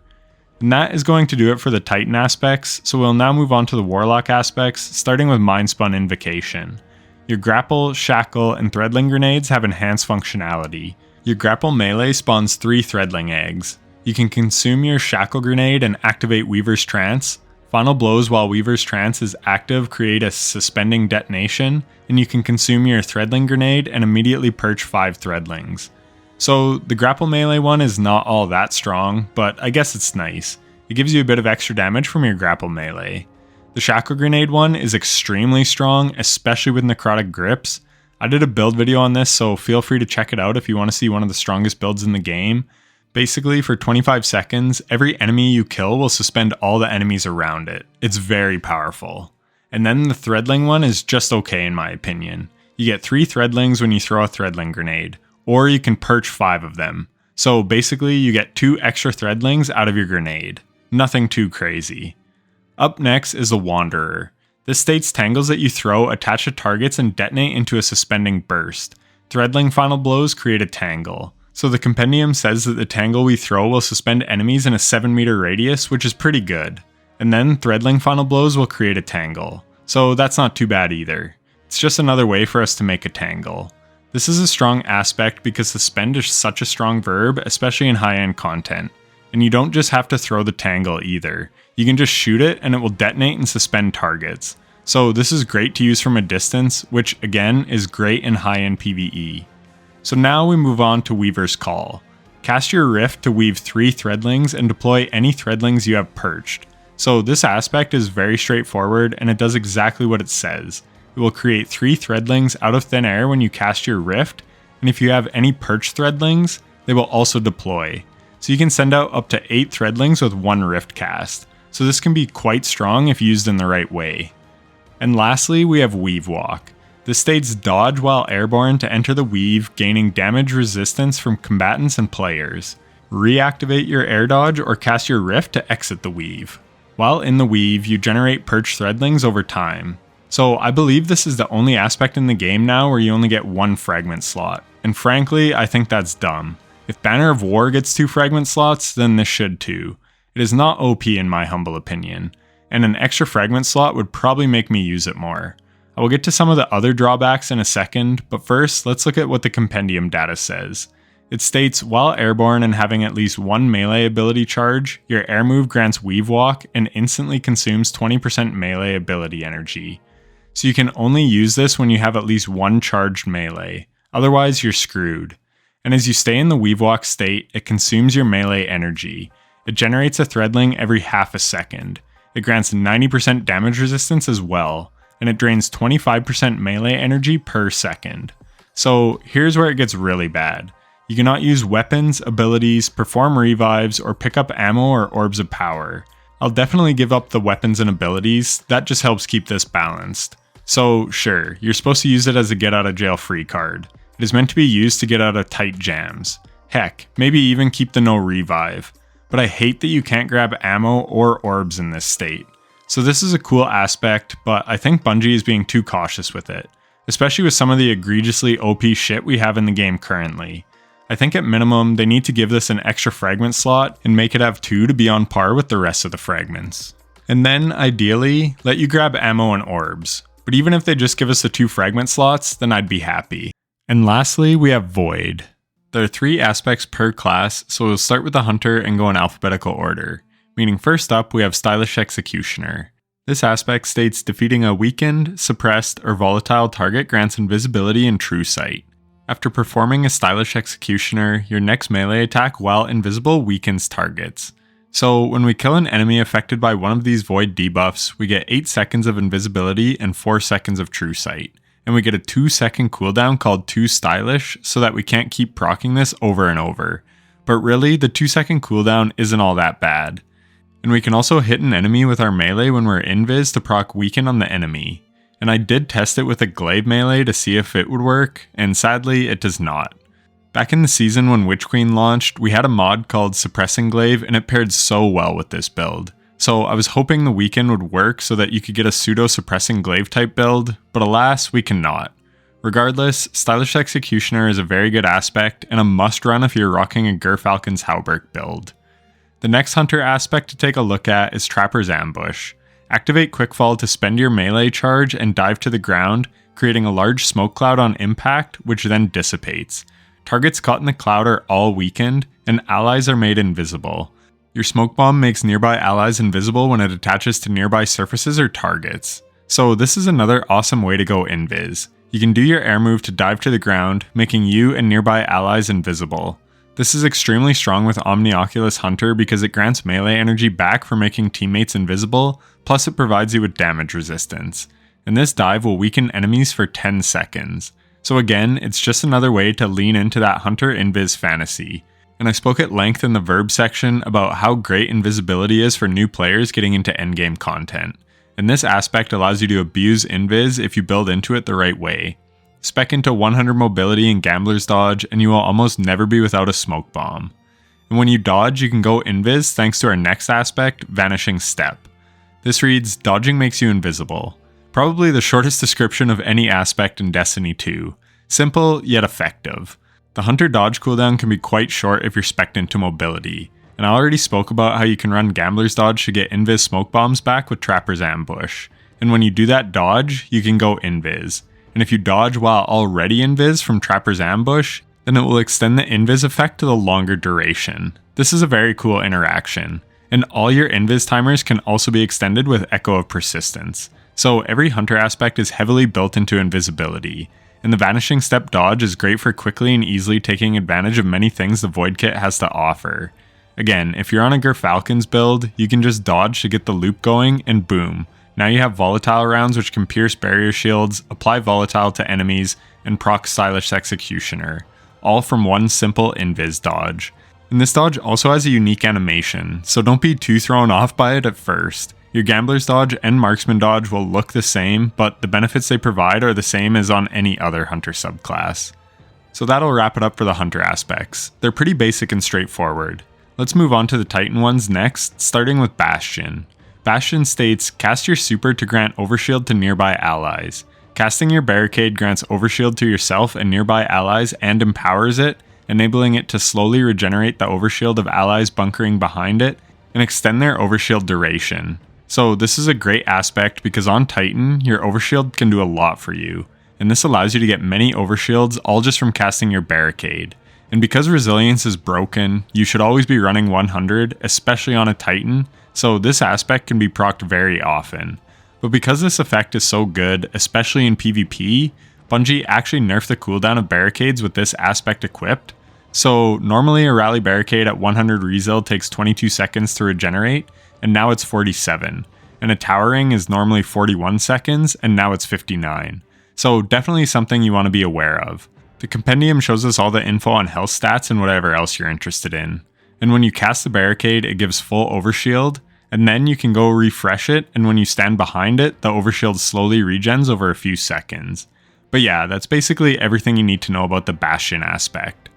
And that is going to do it for the Titan aspects, so we'll now move on to the Warlock aspects, starting with Mindspun Invocation. Your Grapple, Shackle, and Threadling grenades have enhanced functionality. Your Grapple melee spawns 3 Threadling eggs. You can consume your Shackle grenade and activate Weaver's Trance, Final blows while Weaver's Trance is active create a suspending detonation, and you can consume your Threadling Grenade and immediately perch 5 Threadlings. So the grapple melee one is not all that strong, but I guess it's nice. It gives you a bit of extra damage from your grapple melee. The Shackle Grenade one is extremely strong, especially with necrotic grips. I did a build video on this, so feel free to check it out if you want to see one of the strongest builds in the game. Basically, for 25 seconds, every enemy you kill will suspend all the enemies around it. It's very powerful. And then the Threadling one is just okay in my opinion. You get 3 Threadlings when you throw a Threadling Grenade, or you can perch 5 of them. So basically, you get 2 extra Threadlings out of your grenade. Nothing too crazy. Up next is the Wanderer. This states tangles that you throw attach to targets and detonate into a suspending burst. Threadling final blows create a tangle. So the compendium says that the tangle we throw will suspend enemies in a 7-meter radius, which is pretty good. And then Threadling final blows will create a tangle. So that's not too bad either. It's just another way for us to make a tangle. This is a strong aspect because suspend is such a strong verb, especially in high-end content. And you don't just have to throw the tangle either. You can just shoot it and it will detonate and suspend targets. So this is great to use from a distance, which again is great in high-end PvE. So now we move on to Weaver's Call. Cast your Rift to weave 3 Threadlings and deploy any Threadlings you have perched. So this aspect is very straightforward and it does exactly what it says. It will create 3 Threadlings out of thin air when you cast your Rift, and if you have any perched Threadlings, they will also deploy. So you can send out up to 8 Threadlings with 1 Rift cast. So this can be quite strong if used in the right way. And lastly, we have Weave Walk. This states dodge while airborne to enter the weave, gaining damage resistance from combatants and players. Reactivate your air dodge or cast your Rift to exit the weave. While in the weave, you generate perched Threadlings over time. So I believe this is the only aspect in the game now where you only get 1 fragment slot. And frankly, I think that's dumb. If Banner of War gets 2 fragment slots, then this should too. It is not OP in my humble opinion, and an extra fragment slot would probably make me use it more. I will get to some of the other drawbacks in a second, but first, let's look at what the compendium data says. It states, while airborne and having at least 1 melee ability charge, your air move grants Weave Walk and instantly consumes 20% melee ability energy. So you can only use this when you have at least 1 charged melee, otherwise you're screwed. And as you stay in the Weave Walk state, it consumes your melee energy. It generates a Threadling every half a second. It grants 90% damage resistance as well, and it drains 25% melee energy per second. So here's where it gets really bad. You cannot use weapons, abilities, perform revives, or pick up ammo or orbs of power. I'll definitely give up the weapons and abilities, that just helps keep this balanced. So sure, you're supposed to use it as a get out of jail free card. It is meant to be used to get out of tight jams. Heck, maybe even keep the no revive. But I hate that you can't grab ammo or orbs in this state. So this is a cool aspect, but I think Bungie is being too cautious with it, especially with some of the egregiously OP shit we have in the game currently. I think at minimum, they need to give this an extra fragment slot and make it have 2 to be on par with the rest of the fragments. And then, ideally, let you grab ammo and orbs. But even if they just give us the 2 fragment slots, then I'd be happy. And lastly, we have Void. There are 3 aspects per class, so we'll start with the Hunter and go in alphabetical order. Meaning first up, we have Stylish Executioner. This aspect states defeating a weakened, suppressed, or volatile target grants invisibility and true sight. After performing a Stylish Executioner, your next melee attack while invisible weakens targets. So when we kill an enemy affected by one of these Void debuffs, we get 8 seconds of invisibility and 4 seconds of true sight. And we get a 2-second cooldown called Too Stylish so that we can't keep proccing this over and over. But really, the 2-second cooldown isn't all that bad. And we can also hit an enemy with our melee when we're invis to proc weaken on the enemy. And I did test it with a glaive melee to see if it would work, and sadly it does not. Back in the season when Witch Queen launched, we had a mod called Suppressing Glaive and it paired so well with this build. So I was hoping the weaken would work so that you could get a pseudo-suppressing glaive type build, but alas, we cannot. Regardless, Stylish Executioner is a very good aspect and a must run if you're rocking a Gerfalcon's Halberg build. The next Hunter aspect to take a look at is Trapper's Ambush. Activate Quickfall to spend your melee charge and dive to the ground, creating a large smoke cloud on impact, which then dissipates. Targets caught in the cloud are all weakened, and allies are made invisible. Your smoke bomb makes nearby allies invisible when it attaches to nearby surfaces or targets. So this is another awesome way to go invis. You can do your air move to dive to the ground, making you and nearby allies invisible. This is extremely strong with Omnioculus Hunter because it grants melee energy back for making teammates invisible, plus it provides you with damage resistance. And this dive will weaken enemies for 10 seconds. So again, it's just another way to lean into that Hunter invis fantasy. And I spoke at length in the verb section about how great invisibility is for new players getting into endgame content. And this aspect allows you to abuse invis if you build into it the right way. Spec into 100 mobility and gambler's dodge and you will almost never be without a smoke bomb. And when you dodge, you can go invis thanks to our next aspect, Vanishing Step. This reads, dodging makes you invisible. Probably the shortest description of any aspect in Destiny 2. Simple, yet effective. The Hunter dodge cooldown can be quite short if you're spec'd into mobility. And I already spoke about how you can run Gambler's Dodge to get invis smoke bombs back with Trapper's Ambush. And when you do that dodge, you can go invis. And if you dodge while already invis from Trapper's Ambush, then it will extend the invis effect to the longer duration. This is a very cool interaction. And all your invis timers can also be extended with Echo of Persistence. So every Hunter aspect is heavily built into invisibility. And the Vanishing Step dodge is great for quickly and easily taking advantage of many things the Void Kit has to offer. Again, if you're on a Gerfalcon's build, you can just dodge to get the loop going and boom. Now you have volatile rounds which can pierce barrier shields, apply volatile to enemies, and proc Stylish Executioner. All from one simple invis dodge. And this dodge also has a unique animation, so don't be too thrown off by it at first. Your Gambler's Dodge and Marksman Dodge will look the same, but the benefits they provide are the same as on any other Hunter subclass. So that'll wrap it up for the Hunter aspects. They're pretty basic and straightforward. Let's move on to the Titan ones next, starting with Bastion. Bastion states, cast your super to grant overshield to nearby allies. Casting your barricade grants overshield to yourself and nearby allies and empowers it, enabling it to slowly regenerate the overshield of allies bunkering behind it and extend their overshield duration. So this is a great aspect because on Titan, your overshield can do a lot for you. And this allows you to get many overshields all just from casting your barricade. And because resilience is broken, you should always be running 100, especially on a Titan, so this aspect can be procced very often. But because this effect is so good, especially in PvP, Bungie actually nerfed the cooldown of barricades with this aspect equipped. So normally a rally barricade at 100 resil takes 22 seconds to regenerate, and now it's 47. And a towering is normally 41 seconds, and now it's 59. So definitely something you want to be aware of. The compendium shows us all the info on health stats and whatever else you're interested in. And when you cast the barricade, it gives full overshield, and then you can go refresh it, and when you stand behind it, the overshield slowly regens over a few seconds. But yeah, that's basically everything you need to know about the Bastion aspect.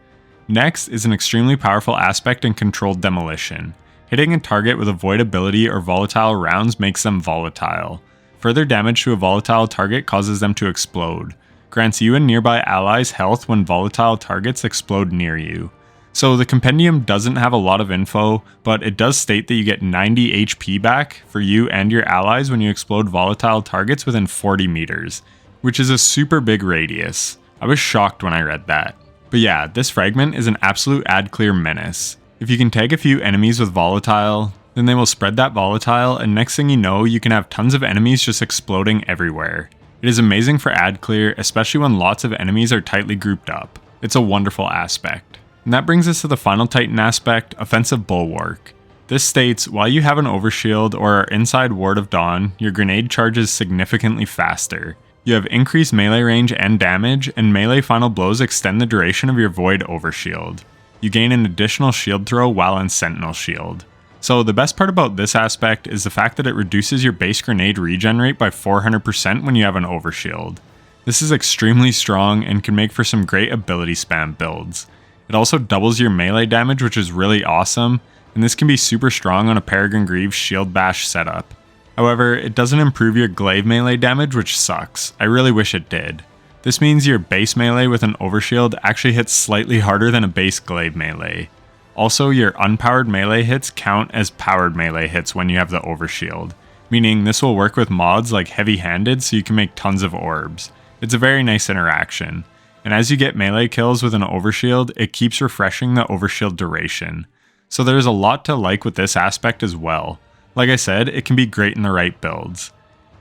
Next is an extremely powerful aspect in Controlled Demolition. Hitting a target with a void ability or volatile rounds makes them volatile. Further damage to a volatile target causes them to explode. Grants you and nearby allies health when volatile targets explode near you. So the compendium doesn't have a lot of info, but it does state that you get 90 HP back for you and your allies when you explode volatile targets within 40 meters, which is a super big radius. I was shocked when I read that. But yeah, this fragment is an absolute ad clear menace. If you can tag a few enemies with volatile, then they will spread that volatile, and next thing you know, you can have tons of enemies just exploding everywhere. It is amazing for ad clear, especially when lots of enemies are tightly grouped up. It's a wonderful aspect. And that brings us to the final Titan aspect, Offensive Bulwark. This states, while you have an overshield or are inside Ward of Dawn, your grenade charges significantly faster. You have increased melee range and damage, and melee final blows extend the duration of your Void overshield. You gain an additional shield throw while in Sentinel Shield. So the best part about this aspect is the fact that it reduces your base grenade regen rate by 400% when you have an overshield. This is extremely strong and can make for some great ability spam builds. It also doubles your melee damage, which is really awesome, and this can be super strong on a Peregrine Greaves shield bash setup. However, it doesn't improve your glaive melee damage, which sucks. I really wish it did. This means your base melee with an overshield actually hits slightly harder than a base glaive melee. Also, your unpowered melee hits count as powered melee hits when you have the overshield, meaning this will work with mods like heavy-handed so you can make tons of orbs. It's a very nice interaction, and as you get melee kills with an overshield, it keeps refreshing the overshield duration. So there's a lot to like with this aspect as well. Like I said, it can be great in the right builds.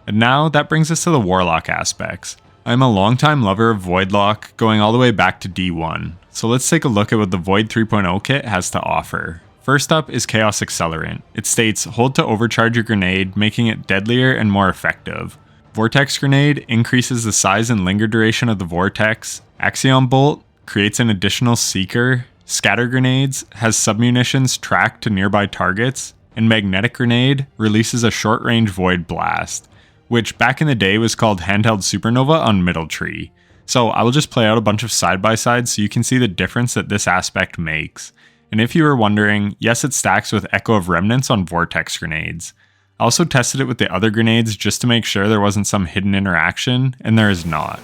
And now that brings us to the Warlock aspects. I'm a longtime lover of Voidlock, going all the way back to D1. So let's take a look at what the Void 3.0 kit has to offer. First up is Chaos Accelerant. It states, hold to overcharge your grenade, making it deadlier and more effective. Vortex Grenade increases the size and linger duration of the vortex. Axion Bolt creates an additional seeker. Scatter Grenades has submunitions tracked to nearby targets. And Magnetic Grenade releases a short-range Void Blast, which back in the day was called Handheld Supernova on Middle Tree. So I will just play out a bunch of side-by-sides so you can see the difference that this aspect makes. And if you were wondering, yes, it stacks with Echo of Remnants on Vortex Grenades. I also tested it with the other grenades just to make sure there wasn't some hidden interaction, and there is not.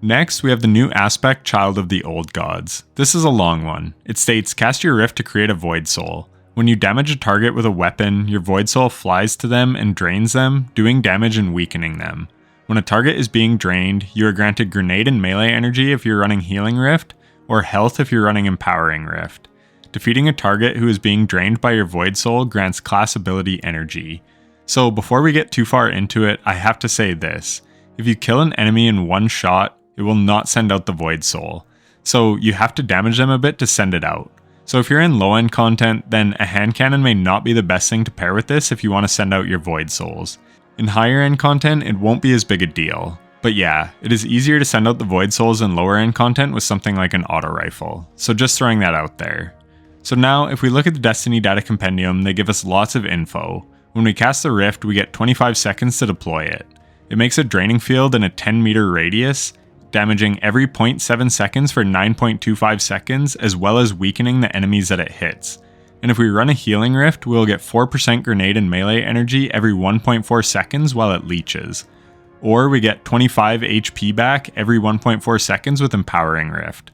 Next, we have the new aspect Child of the Old Gods. This is a long one. It states, cast your rift to create a Void Soul. When you damage a target with a weapon, your Void Soul flies to them and drains them, doing damage and weakening them. When a target is being drained, you are granted grenade and melee energy if you're running Healing Rift, or health if you're running Empowering Rift. Defeating a target who is being drained by your Void Soul grants class ability energy. So before we get too far into it, I have to say this. If you kill an enemy in one shot, it will not send out the Void Soul. So you have to damage them a bit to send it out. So if you're in low end content, then a hand cannon may not be the best thing to pair with this if you want to send out your Void Souls. In higher end content, it won't be as big a deal. But yeah, it is easier to send out the Void Souls in lower end content with something like an auto rifle. So just throwing that out there. So now, if we look at the Destiny Data Compendium, they give us lots of info. When we cast the Rift, we get 25 seconds to deploy it. It makes a draining field in a 10 meter radius, damaging every 0.7 seconds for 9.25 seconds, as well as weakening the enemies that it hits. And if we run a Healing Rift, we'll get 4% grenade and melee energy every 1.4 seconds while it leeches. Or we get 25 HP back every 1.4 seconds with Empowering Rift.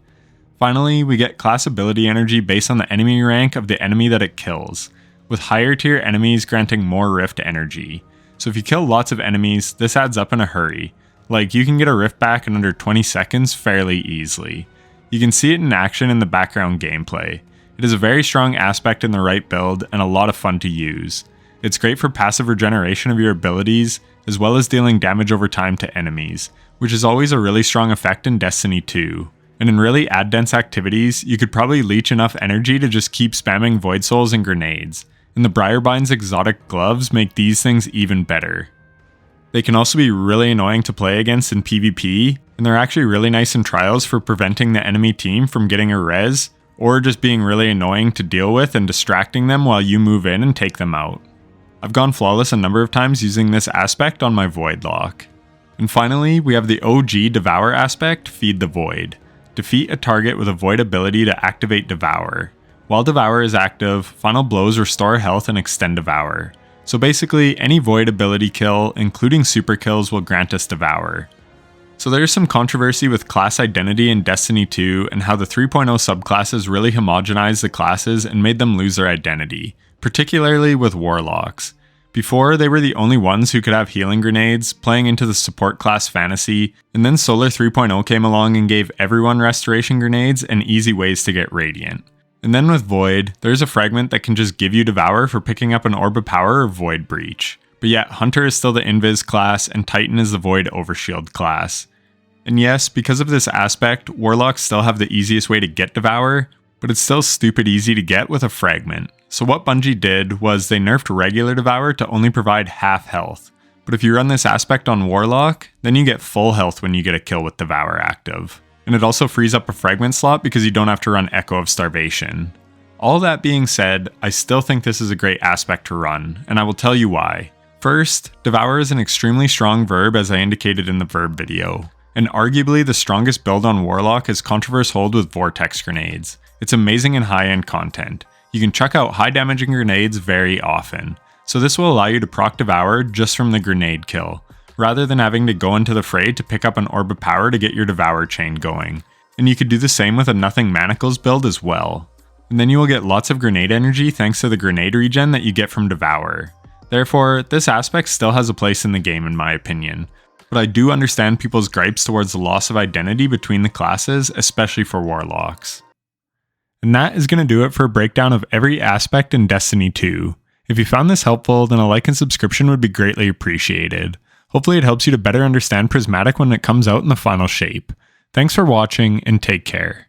Finally, we get class ability energy based on the enemy rank of the enemy that it kills, with higher tier enemies granting more Rift energy. So if you kill lots of enemies, this adds up in a hurry. Like, you can get a Rift back in under 20 seconds fairly easily. You can see it in action in the background gameplay. It is a very strong aspect in the right build and a lot of fun to use. It's great for passive regeneration of your abilities, as well as dealing damage over time to enemies, which is always a really strong effect in Destiny 2. And in really ad-dense activities, you could probably leech enough energy to just keep spamming Void Souls and grenades. And the Briarbind's exotic gloves make these things even better. They can also be really annoying to play against in PvP, and they're actually really nice in trials for preventing the enemy team from getting a res, or just being really annoying to deal with and distracting them while you move in and take them out. I've gone flawless a number of times using this aspect on my Voidlock. And finally, we have the OG Devour aspect, Feed the Void. Defeat a target with a Void ability to activate Devour. While Devour is active, Final Blows restore health and extend Devour. So basically, any Void ability kill, including super kills, will grant us Devour. So there's some controversy with class identity in Destiny 2 and how the 3.0 subclasses really homogenized the classes and made them lose their identity, particularly with Warlocks. Before, they were the only ones who could have healing grenades, playing into the support class fantasy, and then Solar 3.0 came along and gave everyone restoration grenades and easy ways to get Radiant. And then with Void, there's a fragment that can just give you Devour for picking up an Orb of Power or Void Breach. But yet, Hunter is still the Invis class, and Titan is the Void Overshield class. And yes, because of this aspect, Warlocks still have the easiest way to get Devour, but it's still stupid easy to get with a fragment. So what Bungie did was they nerfed regular Devour to only provide half health. But if you run this aspect on Warlock, then you get full health when you get a kill with Devour active. And it also frees up a fragment slot because you don't have to run Echo of Starvation. All that being said, I still think this is a great aspect to run, and I will tell you why. First, Devour is an extremely strong verb as I indicated in the verb video. And arguably the strongest build on Warlock is Controverse Hold with Vortex Grenades. It's amazing in high-end content. You can chuck out high damaging grenades very often. So this will allow you to proc Devour just from the grenade kill. rather than having to go into the fray to pick up an Orb of Power to get your Devour chain going. And you could do the same with a Nothing Manacles build as well. And then you will get lots of grenade energy thanks to the grenade regen that you get from Devour. Therefore, this aspect still has a place in the game in my opinion. But I do understand people's gripes towards the loss of identity between the classes, especially for Warlocks. And that is going to do it for a breakdown of every aspect in Destiny 2. If you found this helpful, then a like and subscription would be greatly appreciated. Hopefully it helps you to better understand Prismatic when it comes out in the final shape. Thanks for watching, and take care.